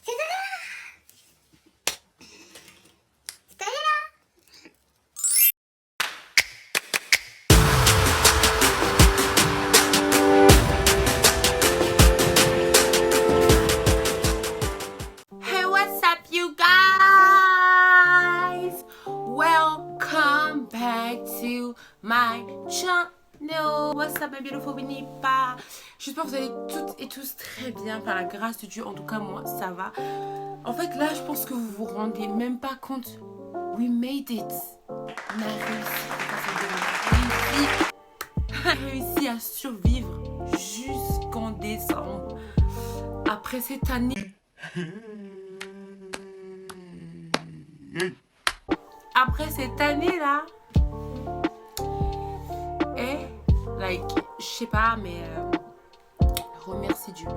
Hey, what's up, you guys? Welcome back to my channel. What's up, my beautiful Winnipa? J'espère que vous allez toutes et tous très bien par la grâce de Dieu. En tout cas, moi, ça va. En fait, là, je pense que vous vous rendez même pas compte. We made it. On a réussi à survivre jusqu'en décembre. Après cette année. Après cette année-là. Je sais pas, mais remercie Dieu.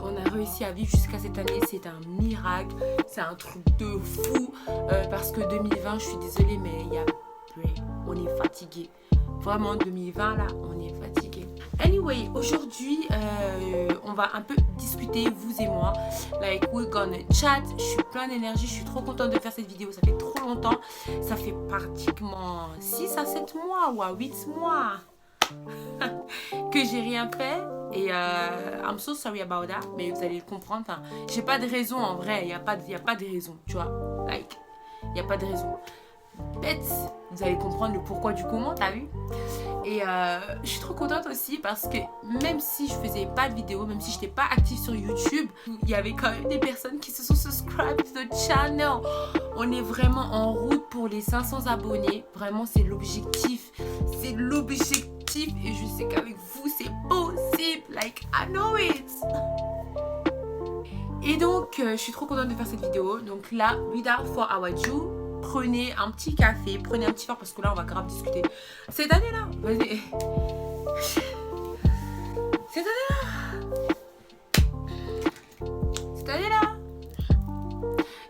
On a réussi à vivre jusqu'à cette année, c'est un miracle, c'est un truc de fou. Parce que 2020, je suis désolée, mais on est fatigué. Vraiment, 2020 là, on est fatigué. Anyway, aujourd'hui, on va un peu discuter, vous et moi. We're gonna chat. Je suis plein d'énergie, je suis trop contente de faire cette vidéo. Ça fait trop longtemps. Ça fait pratiquement 6 à 7 mois ou à 8 mois que j'ai rien fait. Et I'm so sorry about that. Mais vous allez le comprendre. Enfin, j'ai pas de raison en vrai. Il n'y a pas de raison, tu vois. Il n'y a pas de raison. Bête, vous allez comprendre le pourquoi du comment, t'as vu? Et je suis trop contente aussi parce que même si je faisais pas de vidéos, même si j'étais pas active sur YouTube, il y avait quand même des personnes qui se sont subscribed to the channel. On est vraiment en route pour les 500 abonnés. Vraiment, c'est l'objectif. C'est l'objectif et je sais qu'avec vous, c'est possible. I know it. Et donc, je suis trop contente de faire cette vidéo. Donc là, without further ado, prenez un petit café, prenez un petit verre parce que là on va grave discuter. Cette année-là, vas-y. Cette année-là.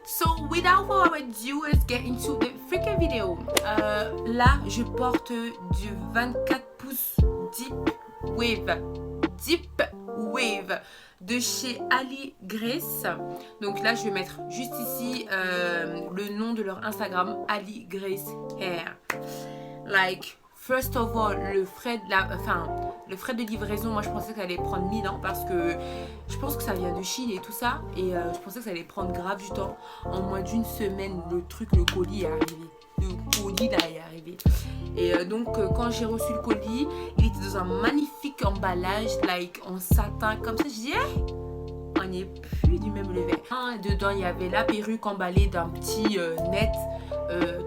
So, without further ado, let's get into the freaking video. Là, je porte du 24 pouces Deep Wave de chez Ali Grace. Donc là je vais mettre juste ici le nom de leur Instagram, Ali Grace Hair. First of all, le frais de livraison, moi je pensais que ça allait prendre 1000 ans parce que je pense que ça vient de Chine et tout ça, et je pensais que ça allait prendre grave du temps. En moins d'une semaine, le colis est arrivé. Le colis là est arrivé. Et donc quand j'ai reçu le colis, il était dans un magnifique emballage, en satin, comme ça. Je dis, on n'est plus du même level. Dedans, il y avait la perruque emballée d'un petit net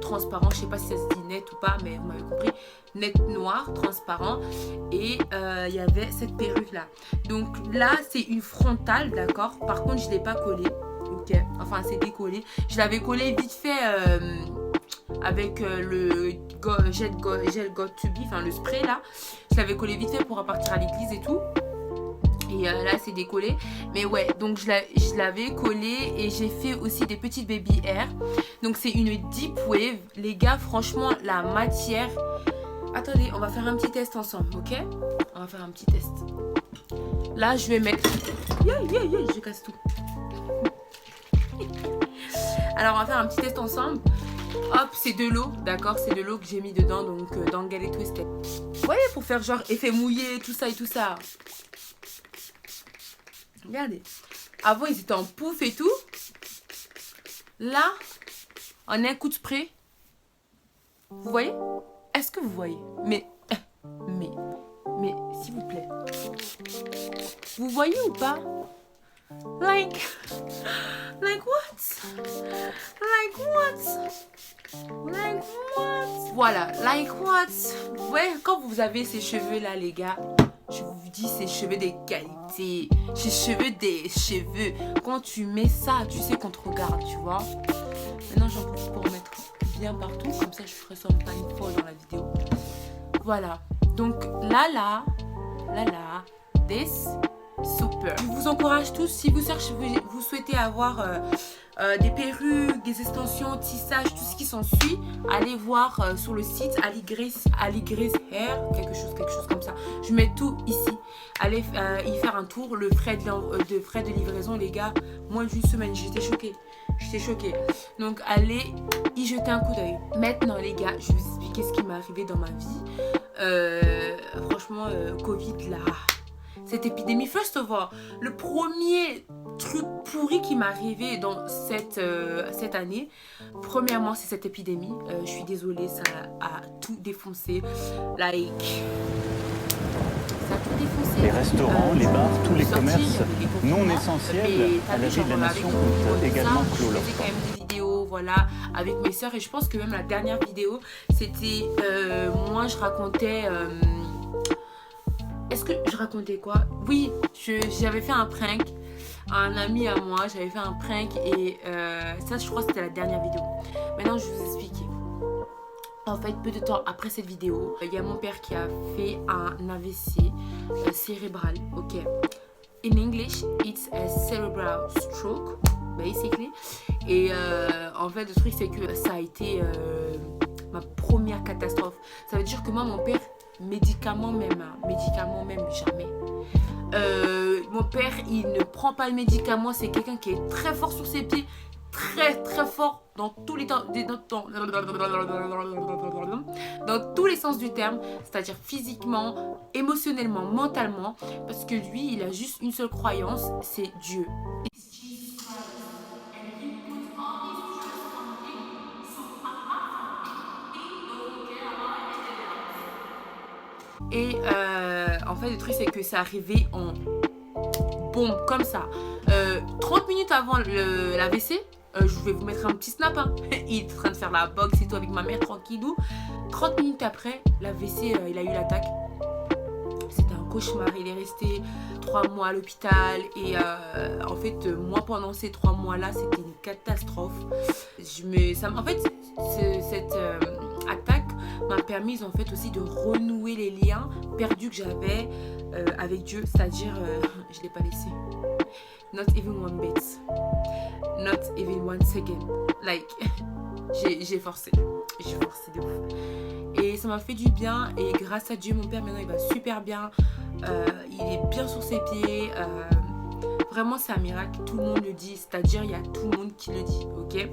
transparent. Je sais pas si ça se dit net ou pas, mais vous m'avez compris. Net noir, transparent. Et il y avait cette perruque là. Donc là, c'est une frontale, d'accord. Par contre, je ne l'ai pas collée. Ok, enfin, c'est décollé. Je l'avais collé vite fait avec le gel got to be, enfin le spray là. Je l'avais collé vite fait pour repartir à l'église et tout. Et là c'est décollé. Mais ouais, donc je l'avais collé et j'ai fait aussi des petites baby hair. Donc c'est une deep wave. Les gars, franchement, la matière... Attendez, on va faire un petit test ensemble, ok? On va faire un petit test. Là, je vais mettre... je casse tout. Alors, on va faire un petit test ensemble. Hop, c'est de l'eau, d'accord? C'est de l'eau que j'ai mis dedans, donc dans Get It Twisted. Vous voyez, pour faire genre effet mouillé, tout ça et tout ça. Regardez. Avant, ils étaient en pouf et tout. Là, on a un coup de spray. Vous voyez? Est-ce que vous voyez? Mais, s'il vous plaît. Vous voyez ou pas? Like what? Voilà, like what? Ouais, quand vous avez ces cheveux là, les gars, je vous dis, ces cheveux de qualité. Ces cheveux des cheveux. Quand tu mets ça, tu sais qu'on te regarde, tu vois. Maintenant, j'en profite pour mettre bien partout. Comme ça, je ressemble pas une fois dans la vidéo. Voilà. Donc, this super. Je vous encourage tous, si vous cherchez, vous souhaitez avoir des perruques, des extensions, tissage, tout ce qui s'ensuit, allez voir sur le site Ali Grace Hair, quelque chose comme ça. Je mets tout ici. Allez y faire un tour. Le frais de livraison, les gars, moins d'une semaine, j'étais choquée. Donc allez y jeter un coup d'œil. Maintenant les gars, je vais vous expliquer ce qui m'est arrivé dans ma vie. Franchement, Covid là, cette épidémie. First of all, le premier truc pourri qui m'est arrivé dans cette année, premièrement, c'est cette épidémie. Je suis désolée, ça a tout défoncé. Like, ça a tout défoncé. Les restaurants, les bars, tous les commerces non essentiels à la vie de la nation ont également clos leurs portes. Quand même des vidéos, voilà, avec mes sœurs, et je pense que même la dernière vidéo, c'était moi, je racontais. Est-ce que je racontais quoi? Oui, j'avais fait un prank à un ami à moi. J'avais fait un prank et ça, je crois que c'était la dernière vidéo. Maintenant, je vais vous expliquer. En fait, peu de temps après cette vidéo, il y a mon père qui a fait un AVC cérébral. Ok. In English, it's a cerebral stroke, basically. Et en fait, le truc, c'est que ça a été ma première catastrophe. Ça veut dire que moi, mon père, médicaments même jamais. Mon père, il ne prend pas le médicament. C'est quelqu'un qui est très fort sur ses pieds, très fort dans tous les temps, dans tous les sens du terme, c'est-à-dire physiquement, émotionnellement, mentalement, parce que lui, il a juste une seule croyance, c'est Dieu. Et en fait, le truc, c'est que c'est arrivé en bombe, comme ça. 30 minutes avant l'AVC, je vais vous mettre un petit snap. Hein. Il est en train de faire la boxe et tout avec ma mère, tranquillou. 30 minutes après, l'AVC, il a eu l'attaque. C'était un cauchemar. Il est resté 3 mois à l'hôpital. Et en fait, moi, pendant ces 3 mois-là, c'était une catastrophe. En fait, cette attaque m'a permis en fait aussi de renouer les liens perdus que j'avais avec Dieu, c'est-à-dire je l'ai pas laissé, not even one bit, not even one second, like j'ai forcé de ouf, et ça m'a fait du bien. Et grâce à Dieu, mon père maintenant il va super bien, il est bien sur ses pieds, vraiment c'est un miracle, tout le monde le dit, c'est-à-dire il y a tout le monde qui le dit, ok.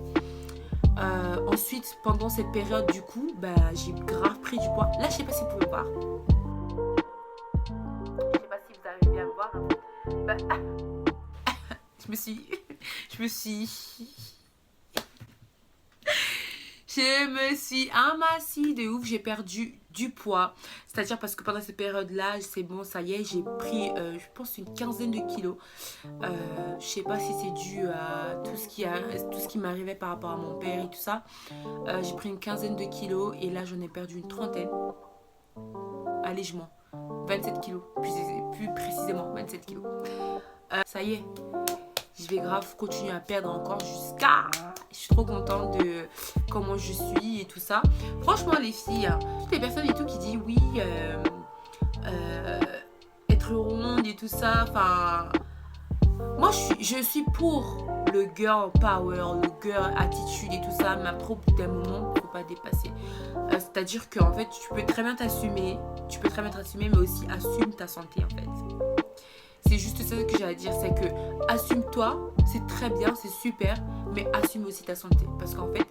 Ensuite, pendant cette période, du coup, j'ai grave pris du poids. Là, je sais pas si vous pouvez voir. Je sais pas si vous arrivez bien à me voir. Je me suis amincie de ouf. J'ai perdu du poids. C'est-à-dire parce que pendant cette période-là, c'est bon, ça y est, j'ai pris, je pense, une quinzaine de kilos. Je sais pas si c'est dû à tout ce qui m'arrivait par rapport à mon père et tout ça. J'ai pris une quinzaine de kilos et là, j'en ai perdu une trentaine. Allègement. 27 kilos. Plus précisément, 27 kilos. Ça y est. Je vais grave continuer à perdre encore jusqu'à... Je suis trop contente de comment je suis et tout ça. Franchement, les filles, toutes les personnes et tout qui disent oui, être ronde et tout ça. Enfin, moi, je suis pour le girl power, le girl attitude et tout ça. Mais après, au bout d'un moment, il ne faut pas dépasser. C'est-à-dire qu'en fait, tu peux très bien t'assumer. Mais aussi assume ta santé, en fait. C'est juste ça que j'ai à dire, c'est que assume-toi, c'est très bien, c'est super, mais assume aussi ta santé. Parce qu'en fait,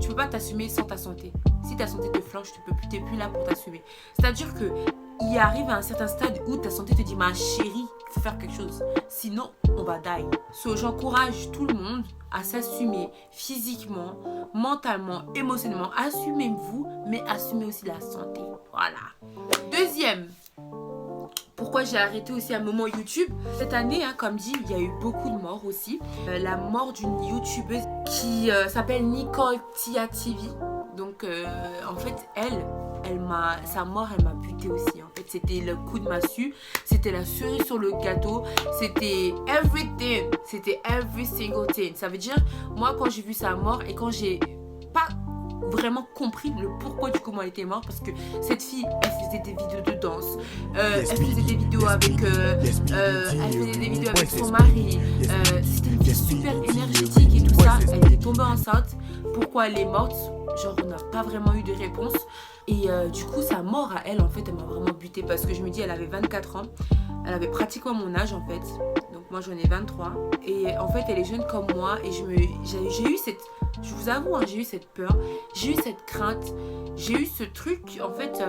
tu peux pas t'assumer sans ta santé. Si ta santé te flanche, tu n'es plus là pour t'assumer. C'est-à-dire que il arrive à un certain stade où ta santé te dit, ma chérie, il faut faire quelque chose. Sinon, on va die. So, j'encourage tout le monde à s'assumer physiquement, mentalement, émotionnellement. Assumez-vous, mais assumez aussi la santé. Voilà. Deuxième. Pourquoi j'ai arrêté aussi un moment YouTube. Cette année, comme dit, il y a eu beaucoup de morts aussi. La mort d'une YouTubeuse qui s'appelle Nicole Tia TV. Donc, en fait, sa mort, elle m'a buté aussi. En fait, c'était le coup de massue. C'était la cerise sur le gâteau. C'était everything. C'était every single thing. Ça veut dire, moi, quand j'ai vu sa mort et quand j'ai pas vraiment compris le pourquoi du comment elle était morte, parce que cette fille, elle faisait des vidéos de danse, elle faisait des vidéos avec son mari, c'était une fille super énergétique et tout ça. Elle était tombée enceinte. Pourquoi elle est morte? Genre, on n'a pas vraiment eu de réponse. Et du coup, sa mort à elle, en fait, elle m'a vraiment butée, parce que je me dis, elle avait 24 ans. Elle avait pratiquement mon âge, en fait. Donc moi, j'en ai 23. Et en fait, elle est jeune comme moi. Et j'ai eu cette... Je vous avoue, hein, j'ai eu cette peur. J'ai eu cette crainte. J'ai eu ce truc, en fait,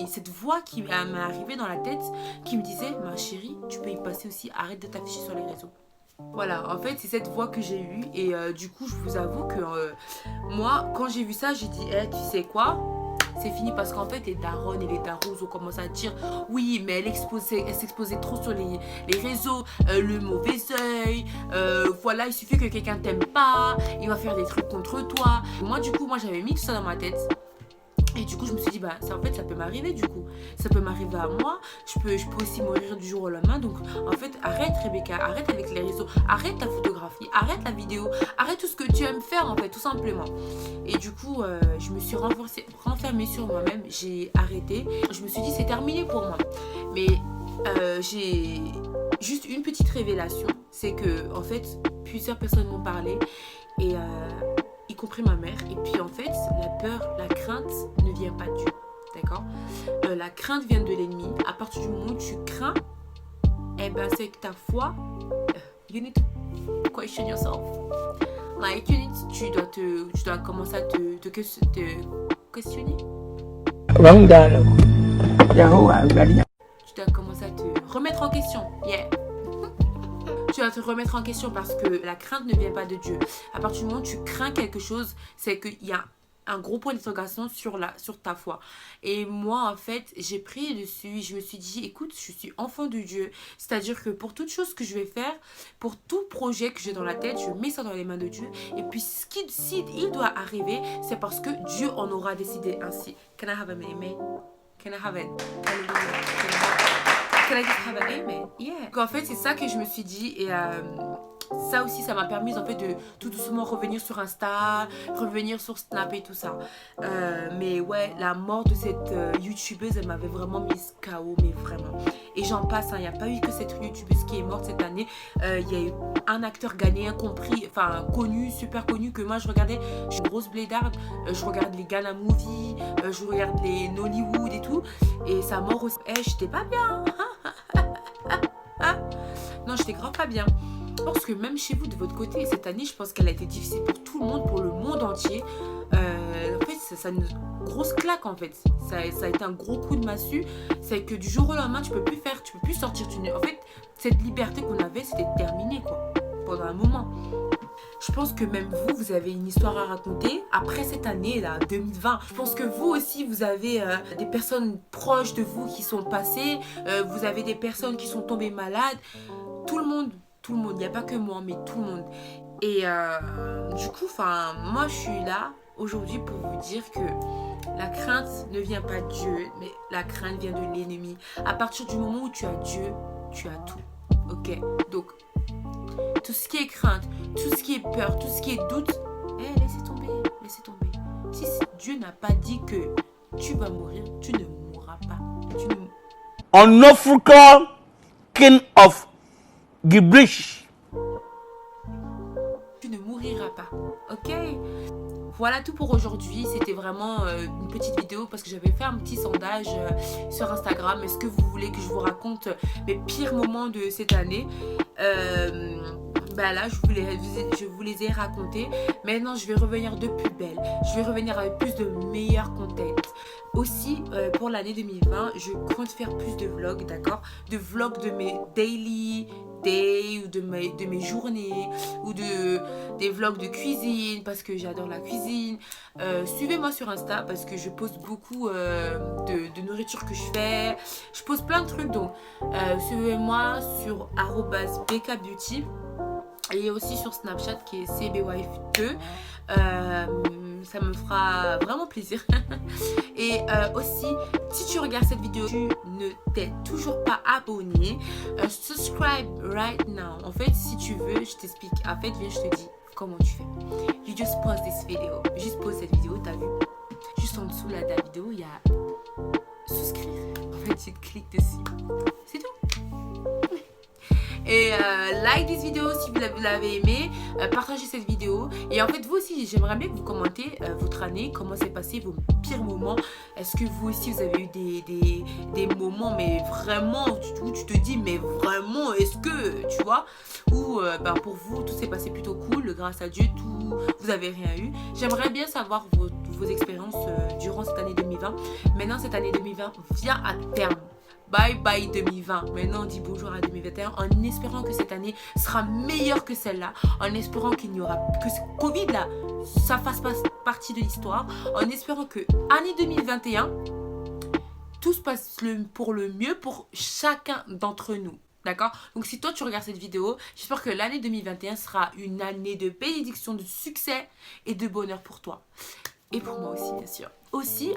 cette voix qui m'est arrivée dans la tête, qui me disait, ma chérie, tu peux y passer aussi. Arrête de t'afficher sur les réseaux. Voilà, en fait, c'est cette voix que j'ai eue. Et du coup, je vous avoue que moi, quand j'ai vu ça, j'ai dit, tu sais quoi? C'est fini, parce qu'en fait, les darons et les darous ont commencé à dire, oui, mais elle s'exposait trop sur les réseaux, le mauvais œil, voilà, il suffit que quelqu'un t'aime pas, il va faire des trucs contre toi. Moi, du coup, j'avais mis tout ça dans ma tête. Et du coup, je me suis dit, en fait, ça peut m'arriver du coup. Ça peut m'arriver à moi. Je peux aussi mourir du jour au lendemain. Donc, en fait, arrête Rebecca, arrête avec les réseaux, arrête ta photographie, arrête la vidéo, arrête tout ce que tu aimes faire, en fait, tout simplement. Et du coup, je me suis renfermée sur moi-même. J'ai arrêté. Je me suis dit, c'est terminé pour moi. Mais j'ai juste une petite révélation. C'est que, en fait, plusieurs personnes m'ont parlé. Et... y compris ma mère. Et puis en fait, la peur, la crainte ne vient pas de Dieu. D'accord? La crainte vient de l'ennemi. À partir du moment où tu crains, c'est que ta foi, you need to question yourself. Like, tu dois commencer à te questionner. Tu dois commencer à te remettre en question. Yeah. Tu vas te remettre en question, parce que la crainte ne vient pas de Dieu. À partir du moment où tu crains quelque chose, c'est qu'il y a un gros point d'interrogation sur ta foi. Et moi, en fait, j'ai pris dessus. Je me suis dit, écoute, je suis enfant de Dieu. C'est-à-dire que pour toute chose que je vais faire, pour tout projet que j'ai dans la tête, je mets ça dans les mains de Dieu. Et puis, s'il doit arriver, c'est parce que Dieu en aura décidé ainsi. Can I have an amen? Can I have an Can I just have an amen? Yeah. Donc, en fait, c'est ça que je me suis dit. Et ça aussi, ça m'a permis en fait de tout doucement revenir sur Insta, revenir sur Snap et tout ça. Mais ouais, la mort de cette youtubeuse, elle m'avait vraiment mise KO, mais vraiment. Et j'en passe, il n'y a pas eu que cette youtubeuse qui est morte cette année. Il y a eu un acteur ghanéen connu, super connu, que moi je regardais. Je suis une grosse blédarde. Je regarde les Ghana Movie, je regarde les Nollywood et tout. Et sa mort aussi. J'étais pas bien. Non, j'étais grave pas bien. Parce que même chez vous, de votre côté, cette année, je pense qu'elle a été difficile pour tout le monde, pour le monde entier. En fait, ça une grosse claque, en fait. Ça a été un gros coup de massue. C'est que du jour au lendemain, tu peux plus sortir. En fait, cette liberté qu'on avait, c'était terminé, quoi, pendant un moment. Je pense que même vous avez une histoire à raconter après cette année, là, 2020. Je pense que vous aussi, vous avez des personnes proches de vous qui sont passées. Vous avez des personnes qui sont tombées malades. Tout le monde, il n'y a pas que moi, mais tout le monde. Et du coup, moi, je suis là aujourd'hui pour vous dire que la crainte ne vient pas de Dieu, mais la crainte vient de l'ennemi. À partir du moment où tu as Dieu, tu as tout. Ok? Donc, tout ce qui est crainte, tout ce qui est peur, tout ce qui est doute, laissez tomber, laissez tomber. Si Dieu n'a pas dit que tu vas mourir, tu ne mourras pas. En Africa, king of Gibrish. Tu ne mouriras pas, ok? Voilà tout pour aujourd'hui. C'était vraiment une petite vidéo parce que j'avais fait un petit sondage sur Instagram. Est-ce que vous voulez que je vous raconte mes pires moments de cette année? Là, je vous les ai racontés. Maintenant, je vais revenir de plus belle. Je vais revenir avec plus de meilleurs content. Aussi, pour l'année 2020, je compte faire plus de vlogs, d'accord? De vlogs de mes daily day ou de mes journées ou des vlogs de cuisine parce que j'adore la cuisine. Suivez-moi sur Insta parce que je poste beaucoup de nourriture que je fais. Je poste plein de trucs, donc suivez-moi sur @bkbeauty. et aussi sur Snapchat qui est CBWife2. Ça me fera vraiment plaisir. Et aussi, si tu regardes cette vidéo, tu ne t'es toujours pas abonné, subscribe right now. En fait, si tu veux, je t'explique. En fait, viens, je te dis comment tu fais. You just pause this video. Juste pause cette vidéo, t'as vu? Juste en dessous là, de la vidéo, il y a souscrire. En fait, tu cliques dessus. C'est tout. Et like this vidéo si vous l'avez aimé, partagez cette vidéo. Et en fait, vous aussi, j'aimerais bien que vous commentez votre année, comment s'est passé vos pires moments. Est-ce que vous aussi, vous avez eu des moments, mais vraiment, où tu te dis, mais vraiment, est-ce que, tu vois, ou pour vous, tout s'est passé plutôt cool, grâce à Dieu, vous avez rien eu. J'aimerais bien savoir vos expériences durant cette année 2020. Maintenant, cette année 2020 vient à terme. Bye bye 2020. Maintenant on dit bonjour à 2021 en espérant que cette année sera meilleure que celle-là, en espérant qu'il n'y aura que ce Covid là, ça fasse pas partie de l'histoire, en espérant que année 2021 tout se passe pour le mieux pour chacun d'entre nous. D'accord? Donc si toi tu regardes cette vidéo, j'espère que l'année 2021 sera une année de bénédiction, de succès et de bonheur pour toi. Et pour moi aussi, bien sûr. Aussi,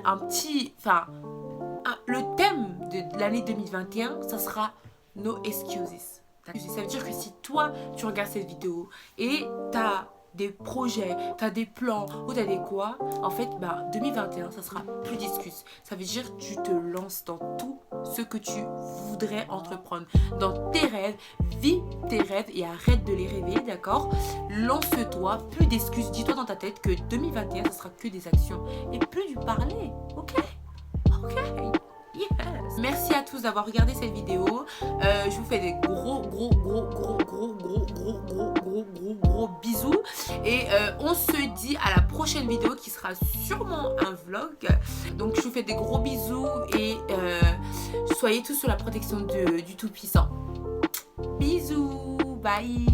le thème de l'année 2021, ça sera No Excuses. Ça veut dire que si toi, tu regardes cette vidéo et tu as des projets, tu as des plans ou tu as des quoi, en fait, 2021, ça sera plus d'excuses. Ça veut dire que tu te lances dans tout ce que tu voudrais entreprendre. Dans tes rêves, vis tes rêves et arrête de les rêver, d'accord? Lance-toi, plus d'excuses. Dis-toi dans ta tête que 2021, ça sera que des actions et plus du parler, ok? Ok. Yes. Merci à tous d'avoir regardé cette vidéo. Je vous fais des gros bisous. Et on se dit à la prochaine vidéo qui sera sûrement un vlog. Donc je vous fais des gros bisous et soyez tous sous la protection du Tout-Puissant. Bisous. Bye.